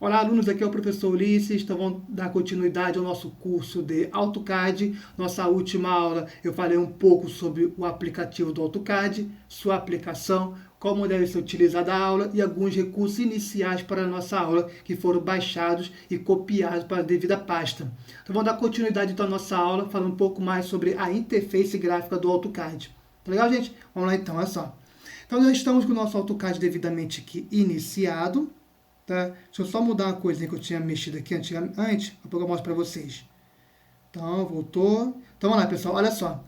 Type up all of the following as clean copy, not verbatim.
Olá, alunos, aqui é o professor Ulisses, então vamos dar continuidade ao nosso curso de AutoCAD. Nossa última aula eu falei um pouco sobre o aplicativo do AutoCAD, sua aplicação, como deve ser utilizada a aula e alguns recursos iniciais para a nossa aula que foram baixados e copiados para a devida pasta. Então vamos dar continuidade então à nossa aula, falando um pouco mais sobre a interface gráfica do AutoCAD. Tá legal, gente? Vamos lá então, olha só. Então nós estamos com o nosso AutoCAD devidamente aqui iniciado. Tá? Deixa eu só mudar uma coisinha que eu tinha mexido aqui antes, depois eu mostro para vocês. Então, voltou. Então, vamos lá, pessoal, olha só.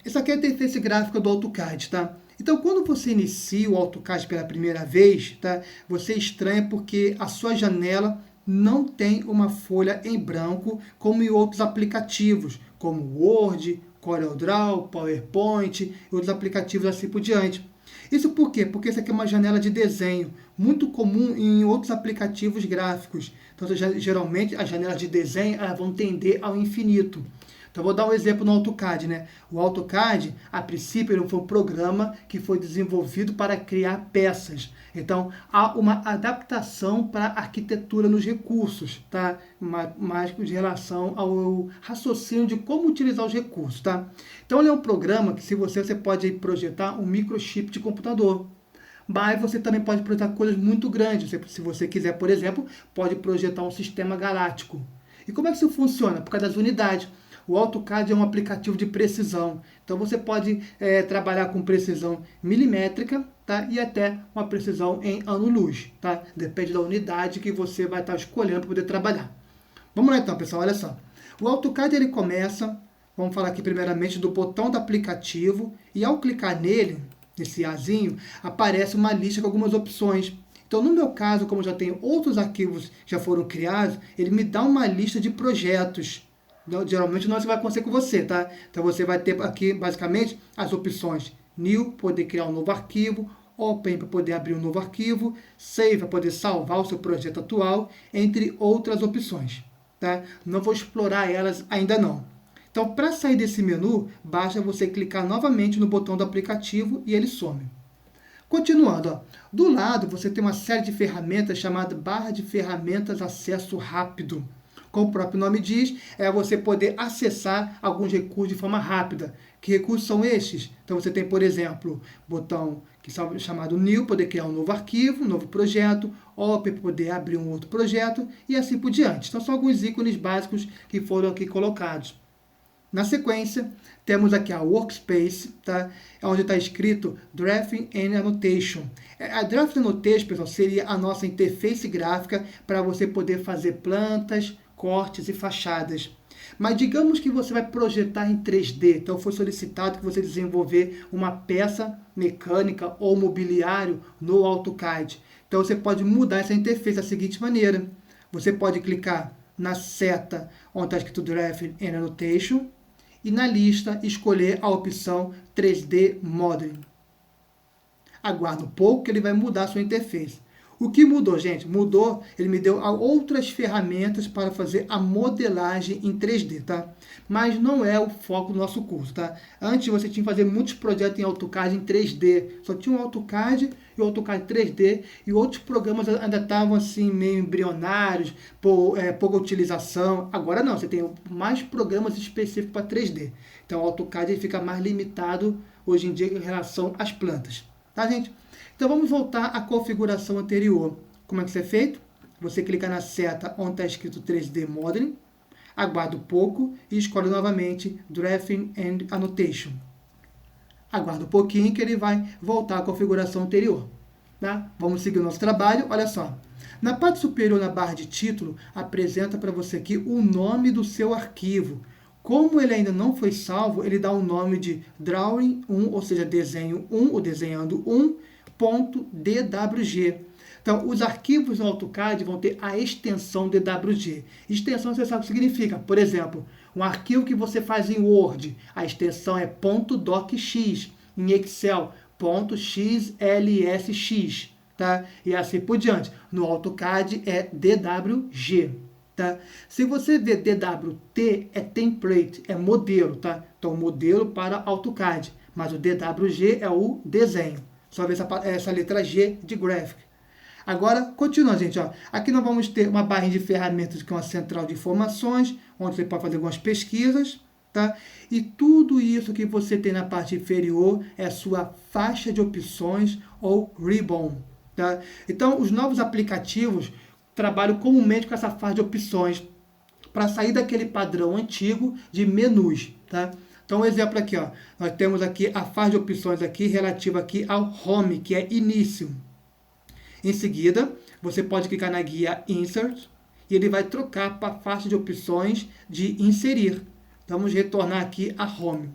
Essa aqui é a interface gráfica do AutoCAD, tá? Então, quando você inicia o AutoCAD pela primeira vez, tá? Você estranha porque a sua janela não tem uma folha em branco, como em outros aplicativos, como Word, CorelDRAW, PowerPoint e outros aplicativos assim por diante. Isso por quê? Porque isso aqui é uma janela de desenho, muito comum em outros aplicativos gráficos. Então, geralmente, as janelas de desenho elas vão tender ao infinito. Então, vou dar um exemplo no AutoCAD, né? O AutoCAD, a princípio, ele foi um programa que foi desenvolvido para criar peças. Então, há uma adaptação para a arquitetura nos recursos, tá? Mais em relação ao raciocínio de como utilizar os recursos, tá? Então, ele é um programa que, se você pode projetar um microchip de computador. Mas você também pode projetar coisas muito grandes. Se você quiser, por exemplo, pode projetar um sistema galáctico. E como é que isso funciona? Por causa das unidades. O AutoCAD é um aplicativo de precisão. Então, você pode trabalhar com precisão milimétrica, tá? E até uma precisão em ano-luz. Tá? Depende da unidade que você vai estar escolhendo para poder trabalhar. Vamos lá então, pessoal. Olha só. O AutoCAD ele começa, vamos falar aqui primeiramente do botão do aplicativo. E ao clicar nele, nesse Azinho, aparece uma lista com algumas opções. Então, no meu caso, como já tenho outros arquivos que já foram criados, ele me dá uma lista de projetos. Geralmente não vai acontecer com você, tá? Então você vai ter aqui basicamente as opções New, poder criar um novo arquivo, Open para poder abrir um novo arquivo, Save para poder salvar o seu projeto atual, entre outras opções, tá? Não vou explorar elas ainda não. Então, para sair desse menu, basta você clicar novamente no botão do aplicativo e ele some. Continuando, ó, do lado você tem uma série de ferramentas chamada barra de ferramentas acesso rápido. Como o próprio nome diz, é você poder acessar alguns recursos de forma rápida. Que recursos são estes? Então você tem, por exemplo, botão chamado New, poder criar um novo arquivo, um novo projeto, Open, poder abrir um outro projeto e assim por diante. Então são alguns ícones básicos que foram aqui colocados. Na sequência, temos aqui a Workspace, tá? Onde está escrito Drafting and Annotation. A Drafting Annotation, pessoal, seria a nossa interface gráfica para você poder fazer plantas, cortes e fachadas. Mas digamos que você vai projetar em 3D, então foi solicitado que você desenvolver uma peça mecânica ou mobiliário no AutoCAD. Então você pode mudar essa interface da seguinte maneira. Você pode clicar na seta onde está escrito Drafting and Annotation e na lista escolher a opção 3D Modeling. Aguarda um pouco que ele vai mudar a sua interface. O que mudou, gente? Mudou, ele me deu outras ferramentas para fazer a modelagem em 3D, tá? Mas não é o foco do nosso curso, tá? Antes você tinha que fazer muitos projetos em AutoCAD em 3D. Só tinha o AutoCAD e o AutoCAD 3D e outros programas ainda estavam assim meio embrionários, pouca utilização. Agora não, você tem mais programas específicos para 3D. Então o AutoCAD ele fica mais limitado hoje em dia em relação às plantas, tá, gente? Então, vamos voltar à configuração anterior. Como é que isso é feito? Você clica na seta onde está escrito 3D Modeling, aguarda um pouco e escolhe novamente Drafting and Annotation. Aguarda um pouquinho que ele vai voltar à configuração anterior. Tá? Vamos seguir o nosso trabalho. Olha só. Na parte superior, na barra de título, apresenta para você aqui o nome do seu arquivo. Como ele ainda não foi salvo, ele dá o nome de Drawing 1, ou seja, desenho 1, ou desenhando 1.dwg. Então, os arquivos no AutoCAD vão ter a extensão DWG. Extensão, você sabe o que significa. Por exemplo, um arquivo que você faz em Word, a extensão é .docx. Em Excel, .xlsx. Tá? E assim por diante. No AutoCAD é DWG. Tá? Se você ver DWT, é template, é modelo. Tá? Então, modelo para AutoCAD. Mas o DWG é o desenho. Só ver essa letra G de Graphic. Agora, continua, gente. Ó. Aqui nós vamos ter uma barrinha de ferramentas que é uma central de informações, onde você pode fazer algumas pesquisas. Tá? E tudo isso que você tem na parte inferior é a sua faixa de opções ou ribbon. Tá? Então, os novos aplicativos trabalham comumente com essa faixa de opções para sair daquele padrão antigo de menus. Tá? Então, um exemplo aqui, ó, nós temos aqui a faixa de opções aqui relativa aqui ao Home, que é início. Em seguida, você pode clicar na guia Insert e ele vai trocar para a faixa de opções de inserir. Vamos retornar aqui a Home.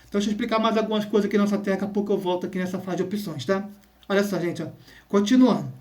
Então, deixa eu explicar mais algumas coisas aqui na nossa tela, daqui a pouco eu volto aqui nessa faixa de opções, tá? Olha só, gente, ó. Continuando.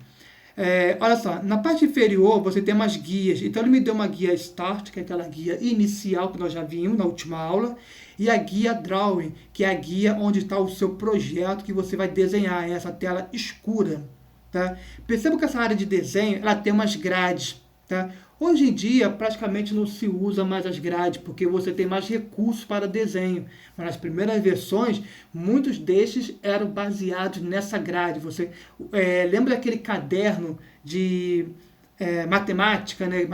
Olha só, na parte inferior você tem umas guias. Então, ele me deu uma guia Start, que é aquela guia inicial que nós já vimos na última aula, e a guia Drawing, que é a guia onde está o seu projeto que você vai desenhar, essa tela escura. Tá? Perceba que essa área de desenho ela tem umas grades. Tá? Hoje em dia, praticamente não se usa mais as grades, porque você tem mais recursos para desenho. Mas nas primeiras versões, muitos destes eram baseados nessa grade. Você lembra aquele caderno de matemática, né?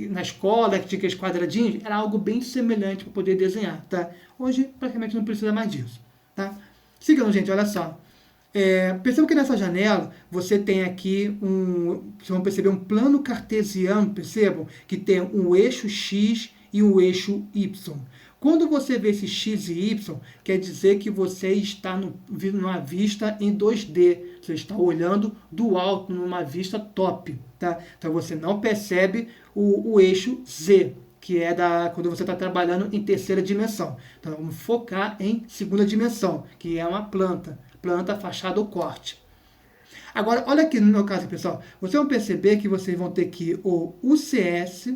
Na escola, que tinha aqueles quadradinhos? Era algo bem semelhante para poder desenhar. Tá? Hoje, praticamente não precisa mais disso. Tá? Sigam, gente, olha só. Perceba que nessa janela você tem aqui vocês vão perceber um plano cartesiano, percebam? Que tem um eixo X e um eixo Y. Quando você vê esse X e Y, quer dizer que você está numa vista em 2D. Você está olhando do alto, numa vista top. Tá? Então você não percebe o eixo Z, que é quando você está trabalhando em terceira dimensão. Então vamos focar em segunda dimensão, que é uma planta, fachada ou corte. Agora, olha aqui no meu caso, pessoal, vocês vão perceber que vocês vão ter aqui o UCS,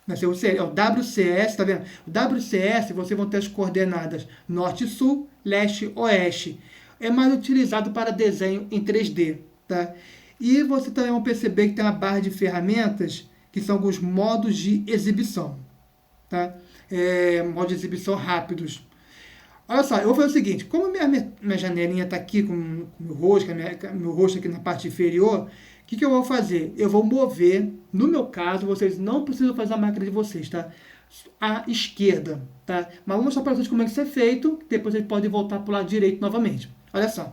o WCS, tá vendo? O WCS, vocês vão ter as coordenadas norte, sul, leste, oeste. É mais utilizado para desenho em 3D, tá? E vocês também vão perceber que tem uma barra de ferramentas, que são alguns modos de exibição, tá? Modos de exibição rápidos. Olha só, eu vou fazer o seguinte, como minha janelinha está aqui com o meu rosto aqui na parte inferior, o que eu vou fazer? Eu vou mover, no meu caso, vocês não precisam fazer a máquina de vocês, tá? À esquerda, tá? Mas vou mostrar para vocês como é que isso é feito, depois vocês podem voltar para o lado direito novamente. Olha só,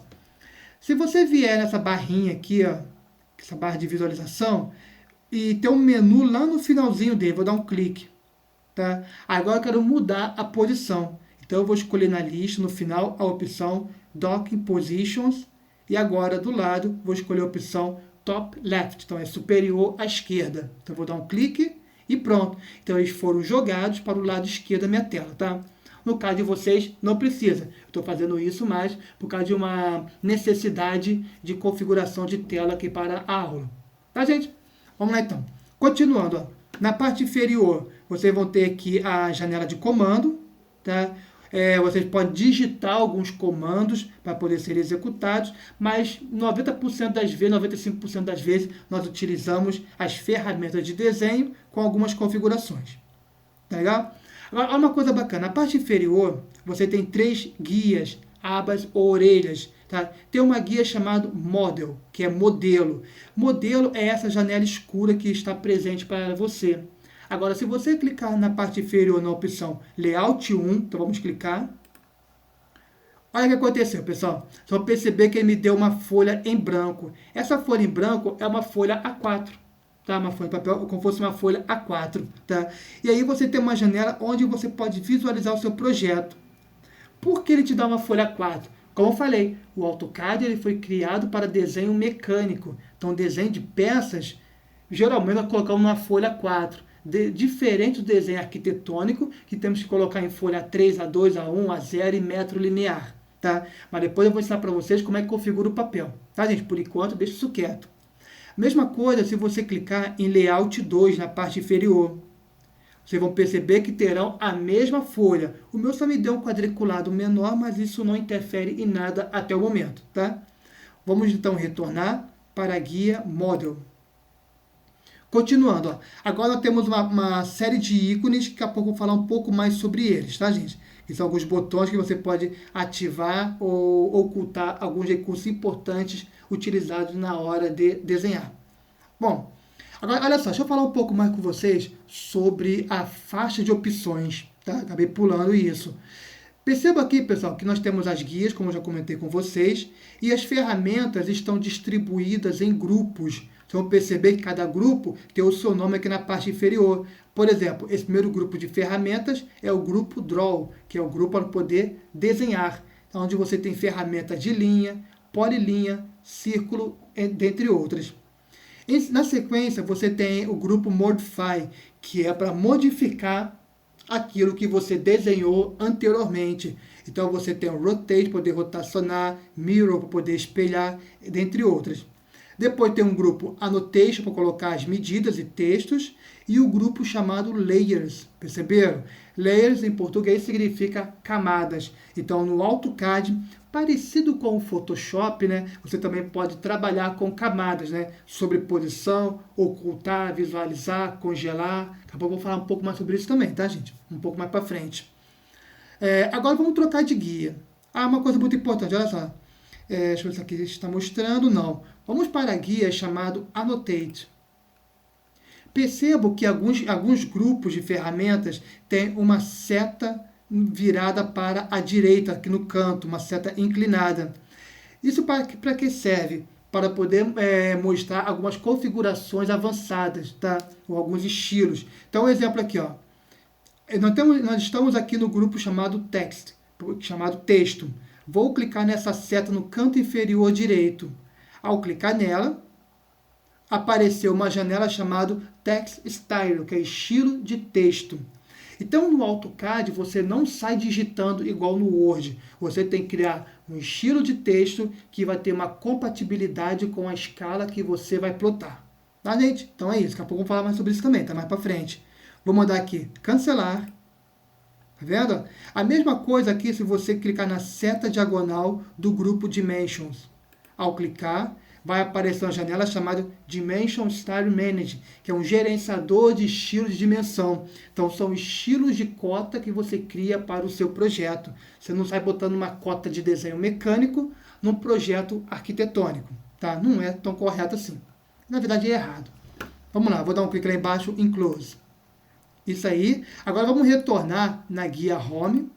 se você vier nessa barrinha aqui, ó, essa barra de visualização, e tem um menu lá no finalzinho dele, vou dar um clique, tá? Agora eu quero mudar a posição. Então, eu vou escolher na lista, no final, a opção Docking Positions. E agora, do lado, vou escolher a opção Top Left. Então, é superior à esquerda. Então, eu vou dar um clique e pronto. Então, eles foram jogados para o lado esquerdo da minha tela, tá? No caso de vocês, não precisa. Eu estou fazendo isso mais por causa de uma necessidade de configuração de tela aqui para a aula. Tá, gente? Vamos lá, então. Continuando, ó. Na parte inferior, vocês vão ter aqui a janela de comando, tá? Vocês podem digitar alguns comandos para poder serem executados, mas 90% das vezes, 95% das vezes, nós utilizamos as ferramentas de desenho com algumas configurações. Tá legal? Agora, olha uma coisa bacana. Na parte inferior, você tem 3 guias, abas ou orelhas. Tá? Tem uma guia chamada Model, que é modelo. Modelo é essa janela escura que está presente para você. Agora, se você clicar na parte inferior na opção Layout 1, então vamos clicar. Olha o que aconteceu, pessoal. Vocês vão perceber que ele me deu uma folha em branco. Essa folha em branco é uma folha A4. Tá? Uma folha de papel, como se fosse uma folha A4. Tá? E aí você tem uma janela onde você pode visualizar o seu projeto. Por que ele te dá uma folha A4? Como eu falei, o AutoCAD ele foi criado para desenho mecânico. Então, desenho de peças, geralmente nós colocamos numa folha A4. Diferente do desenho arquitetônico, que temos que colocar em folha A3, A2, A1, A0 e metro linear. Tá? Mas depois eu vou ensinar para vocês como é que configura o papel. Tá, gente? Por enquanto, deixa isso quieto. Mesma coisa se você clicar em Layout 2 na parte inferior. Vocês vão perceber que terão a mesma folha. O meu só me deu um quadriculado menor, mas isso não interfere em nada até o momento. Tá? Vamos então retornar para a guia Model. Continuando, ó. Agora nós temos uma série de ícones que daqui a pouco eu vou falar um pouco mais sobre eles, tá, gente? Que são alguns botões que você pode ativar ou ocultar alguns recursos importantes utilizados na hora de desenhar. Bom, agora olha só, deixa eu falar um pouco mais com vocês sobre a faixa de opções, tá? Acabei pulando isso. Perceba aqui, pessoal, que nós temos as guias, como eu já comentei com vocês, e as ferramentas estão distribuídas em grupos. Vocês vão perceber que cada grupo tem o seu nome aqui na parte inferior. Por exemplo, esse primeiro grupo de ferramentas é o grupo Draw, que é o grupo para poder desenhar, onde você tem ferramentas de linha, polilinha, círculo, dentre outras. Na sequência, você tem o grupo Modify, que é para modificar aquilo que você desenhou anteriormente. Então, você tem o Rotate, para poder rotacionar, Mirror, para poder espelhar, dentre outras. Depois tem um grupo Annotation, para colocar as medidas e textos, e o grupo chamado Layers, perceberam? Layers, em português, significa camadas. Então, no AutoCAD, parecido com o Photoshop, né? Você também pode trabalhar com camadas, né? Sobreposição, ocultar, visualizar, congelar. Daqui a pouco eu vou falar um pouco mais sobre isso também, tá, gente? Um pouco mais para frente. Agora vamos trocar de guia. Uma coisa muito importante, olha só. Deixa eu ver se aqui está mostrando. Não. Vamos para a guia chamado Annotate. Percebo que alguns grupos de ferramentas têm uma seta virada para a direita, aqui no canto, uma seta inclinada. Isso para que serve? Para poder mostrar algumas configurações avançadas, tá? Ou alguns estilos. Então, um exemplo aqui, ó. Nós estamos aqui no grupo chamado Text, chamado Texto. Vou clicar nessa seta no canto inferior direito. Ao clicar nela, apareceu uma janela chamada Text Style, que é estilo de texto. Então, no AutoCAD, você não sai digitando igual no Word. Você tem que criar um estilo de texto que vai ter uma compatibilidade com a escala que você vai plotar. Tá, gente? Então é isso. Daqui a pouco vamos falar mais sobre isso também, tá mais para frente. Vou mandar aqui cancelar. Tá vendo? A mesma coisa aqui se você clicar na seta diagonal do grupo Dimensions. Ao clicar, vai aparecer uma janela chamada Dimension Style Manager, que é um gerenciador de estilos de dimensão. Então, são estilos de cota que você cria para o seu projeto. Você não sai botando uma cota de desenho mecânico num projeto arquitetônico. Tá? Não é tão correto assim. Na verdade, é errado. Vamos lá, vou dar um clique lá embaixo em Close. Isso aí. Agora, vamos retornar na guia Home.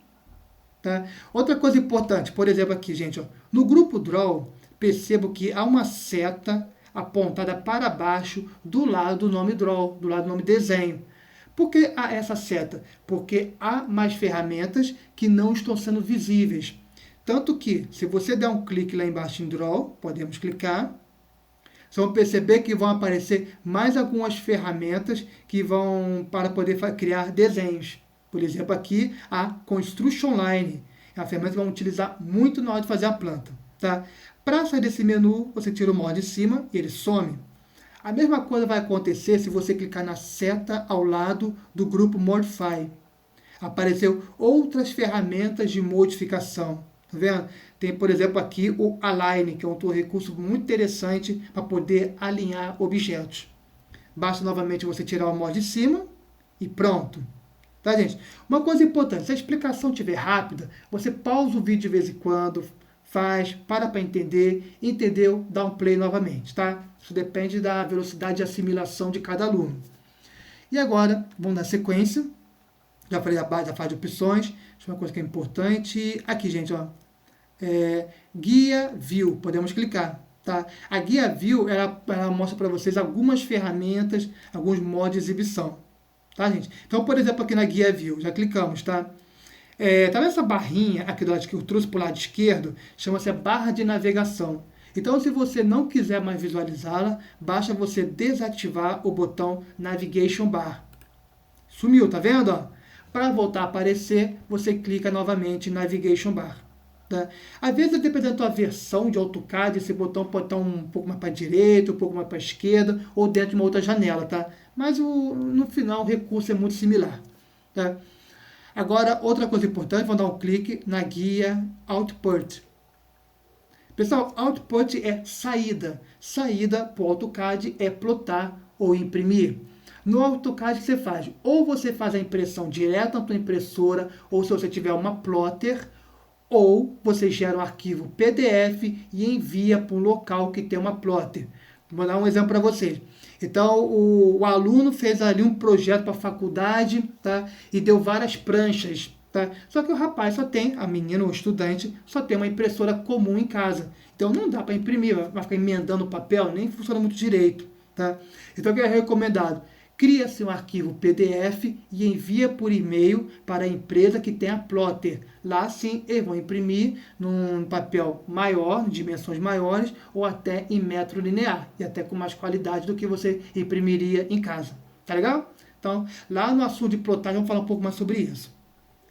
Tá? Outra coisa importante, por exemplo, aqui, gente, ó, no grupo Draw, percebo que há uma seta apontada para baixo do lado do nome Draw, do lado do nome Desenho. Por que há essa seta? Porque há mais ferramentas que não estão sendo visíveis. Tanto que, se você der um clique lá embaixo em Draw, podemos clicar, vocês vão perceber que vão aparecer mais algumas ferramentas que vão para poder criar desenhos. Por exemplo, aqui a Construction Line. É uma ferramenta que vamos utilizar muito na hora de fazer a planta. Tá? Para sair desse menu, você tira o mouse de cima e ele some. A mesma coisa vai acontecer se você clicar na seta ao lado do grupo Modify. Apareceu outras ferramentas de modificação. Tá vendo? Tem, por exemplo, aqui o Align, que é um recurso muito interessante para poder alinhar objetos. Basta novamente você tirar o mouse de cima e pronto. Tá, gente? Uma coisa importante, se a explicação estiver rápida, você pausa o vídeo de vez em quando, para entender, entendeu, dá um play novamente, tá? Isso depende da velocidade de assimilação de cada aluno. E agora, vamos dar sequência. Já falei da base, da fase de opções. Uma coisa que é importante. Aqui, gente, ó. Guia View, podemos clicar, tá? A Guia View, ela mostra para vocês algumas ferramentas, alguns modos de exibição, tá, gente? Então, por exemplo, aqui na Guia View, já clicamos, tá? Tá vendo essa barrinha aqui do lado que eu trouxe para o lado esquerdo? Chama-se barra de navegação. Então, se você não quiser mais visualizá-la, basta você desativar o botão Navigation Bar. Sumiu, tá vendo? Para voltar a aparecer, você clica novamente em Navigation Bar. Tá? Às vezes, dependendo da tua versão de AutoCAD, esse botão pode estar um pouco mais para a direita, um pouco mais para a esquerda, ou dentro de uma outra janela, tá? Mas no final o recurso é muito similar. Tá? Agora, outra coisa importante, vou dar um clique na guia Output. Pessoal, Output é saída. Saída para o AutoCAD é plotar ou imprimir. No AutoCAD, o que você faz? Ou você faz a impressão direto na tua impressora, ou se você tiver uma plotter, ou você gera um arquivo PDF e envia para um local que tem uma plotter. Vou dar um exemplo para vocês. Então, o aluno fez ali um projeto para a faculdade, tá? E deu várias pranchas, tá? Só que o rapaz só tem, a menina ou o estudante, só tem uma impressora comum em casa. Então, não dá para imprimir, vai ficar emendando o papel, nem funciona muito direito, tá? Então, o que é recomendado? Cria-se um arquivo PDF e envia por e-mail para a empresa que tem a plotter. Lá sim, eles vão imprimir num papel maior, dimensões maiores, ou até em metro linear, e até com mais qualidade do que você imprimiria em casa. Tá legal? Então, lá no assunto de plotagem, vamos falar um pouco mais sobre isso.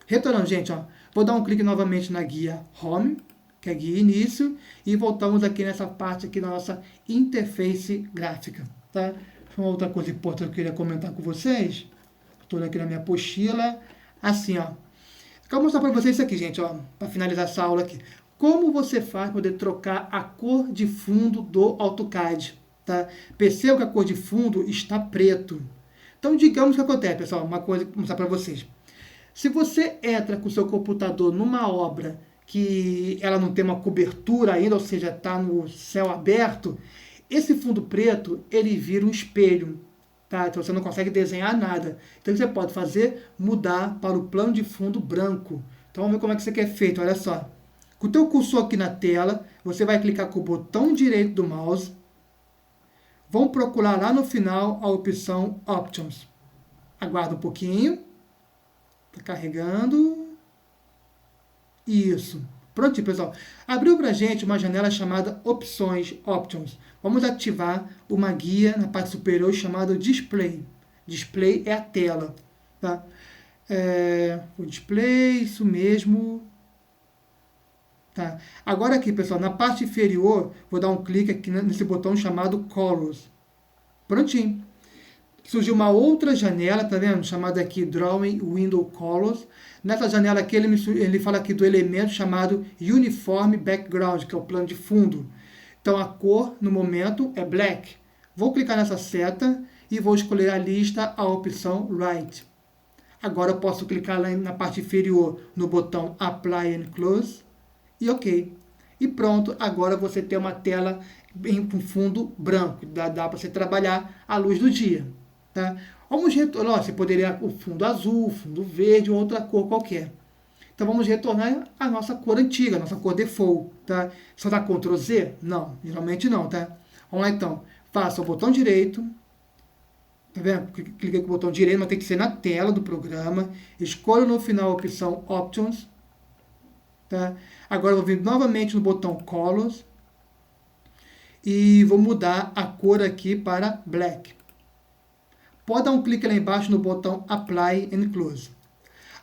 Retornando, gente, ó, vou dar um clique novamente na guia Home, que é a guia Início, e voltamos aqui nessa parte aqui da nossa interface gráfica, tá? Uma outra coisa importante que eu queria comentar com vocês, estou aqui na minha apostila, assim, ó. Eu vou mostrar para vocês isso aqui, gente, ó, para finalizar essa aula aqui. Como você faz para poder trocar a cor de fundo do AutoCAD, tá? Perceba que a cor de fundo está preto. Então, digamos que acontece, pessoal, uma coisa que eu vou mostrar para vocês. Se você entra com o seu computador numa obra que ela não tem uma cobertura ainda, ou seja, está no céu aberto, esse fundo preto, ele vira um espelho, tá? Então você não consegue desenhar nada. Então o que você pode fazer? Mudar para o plano de fundo branco. Então vamos ver como é que isso aqui é feito, olha só. Com o teu cursor aqui na tela, você vai clicar com o botão direito do mouse. Vamos procurar lá no final a opção Options. Aguarda um pouquinho. Está carregando. Isso. Prontinho, pessoal. Abriu para a gente uma janela chamada Opções, Options. Vamos ativar uma guia na parte superior chamada Display. Display é a tela. Tá? O display, isso mesmo. Tá. Agora aqui, pessoal, na parte inferior, vou dar um clique aqui nesse botão chamado Colors. Prontinho. Surgiu uma outra janela, tá vendo? Chamada aqui Drawing Window Colors. Nessa janela aqui ele fala aqui do elemento chamado Uniform Background, que é o plano de fundo. Então a cor no momento é black. Vou clicar nessa seta e vou escolher a lista a opção Right. Agora eu posso clicar lá na parte inferior no botão Apply and Close e OK. E pronto, agora você tem uma tela com fundo branco. Dá para você trabalhar à luz do dia. Tá? Vamos retornar, você poderia o fundo azul, fundo verde ou outra cor qualquer. Então vamos retornar a nossa cor antiga, a nossa cor default. Tá? Só dá Ctrl Z? Não, geralmente não. Tá? Vamos lá então, faça o botão direito. Tá vendo? Cliquei com o botão direito, mas tem que ser na tela do programa. Escolha no final a opção Options. Tá? Agora eu vou vir novamente no botão Colors. E vou mudar a cor aqui para Black. Pode dar um clique lá embaixo no botão Apply and Close.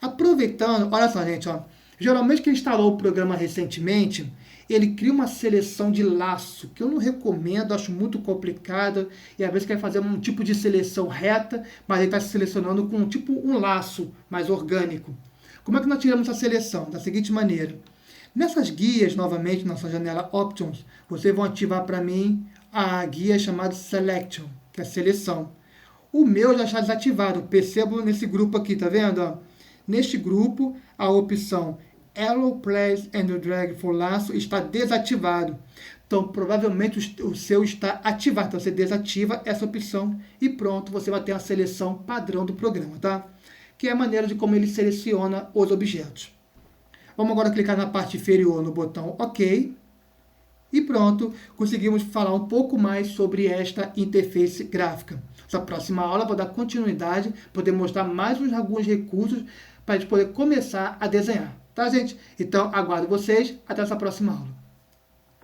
Aproveitando, olha só, gente, ó. Geralmente quem instalou o programa recentemente, ele cria uma seleção de laço, que eu não recomendo, acho muito complicado, e às vezes quer fazer um tipo de seleção reta, mas ele está selecionando com tipo um laço mais orgânico. Como é que nós tiramos essa seleção? Da seguinte maneira. Nessas guias, novamente, nessa janela Options, vocês vão ativar para mim a guia chamada Selection, que é a seleção. O meu já está desativado. Percebo nesse grupo aqui, tá vendo? Ó? Neste grupo, a opção Arrow Place and Drag for Laço está desativado. Então, provavelmente o seu está ativado. Então, você desativa essa opção e pronto, você vai ter a seleção padrão do programa, tá? Que é a maneira de como ele seleciona os objetos. Vamos agora clicar na parte inferior no botão OK. E pronto, conseguimos falar um pouco mais sobre esta interface gráfica. Nessa próxima aula vou dar continuidade, poder mostrar mais alguns recursos para a gente poder começar a desenhar. Tá, gente? Então, aguardo vocês. Até essa próxima aula.